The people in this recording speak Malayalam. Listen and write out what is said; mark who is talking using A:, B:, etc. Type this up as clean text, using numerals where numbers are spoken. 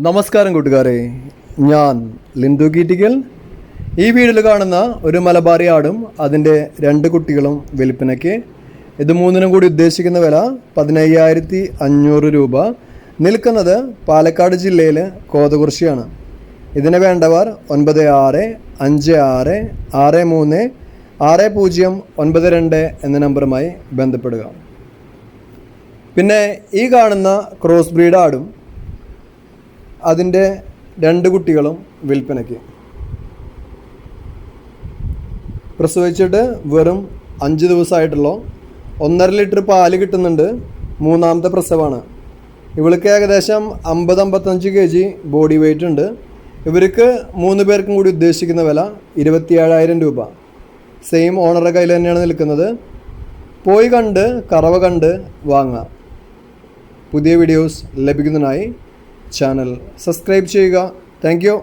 A: നമസ്കാരം കൂട്ടുകാരെ, ഞാൻ ലിന്ദു കീറ്റിക്കൽ. ഈ വീഡിയോയിൽ കാണുന്ന ഒരു മലബാറി ആടും അതിൻ്റെ 2 കുട്ടികളും വിൽപ്പനയ്ക്ക്. ഇത് മൂന്നിനും കൂടി ഉദ്ദേശിക്കുന്ന വില 15,500 രൂപ. നിൽക്കുന്നത് പാലക്കാട് ജില്ലയിൽ കോതകുറിശ്ശിയാണ്. ഇതിനെ വേണ്ടവർ 9656363609 എന്ന നമ്പറുമായി ബന്ധപ്പെടുക. പിന്നെ ഈ കാണുന്ന ക്രോസ് ബ്രീഡ് ആടും അതിൻ്റെ 2 കുട്ടികളും വിൽപ്പനയ്ക്ക്. പ്രസവിച്ചിട്ട് വെറും 5 ദിവസമായിട്ടുള്ളൂ. 1.5 ലിറ്റർ പാല് കിട്ടുന്നുണ്ട്. 3ാമത്തെ പ്രസവമാണ്. ഇവൾക്ക് ഏകദേശം 50-55 kg ബോഡി വെയ്റ്റ് ഉണ്ട്. ഇവർക്ക് 3 പേർക്കും കൂടി ഉദ്ദേശിക്കുന്ന വില 27,000 രൂപ. സെയിം ഓണറുടെ കയ്യിൽ തന്നെയാണ് നിൽക്കുന്നത്. പോയി കണ്ട് കറവ കണ്ട് വാങ്ങാം. പുതിയ വീഡിയോസ് ലഭിക്കുന്നതിനായി ചാനൽ സബ്സ്ക്രൈബ് ചെയ്യുക. Thank you.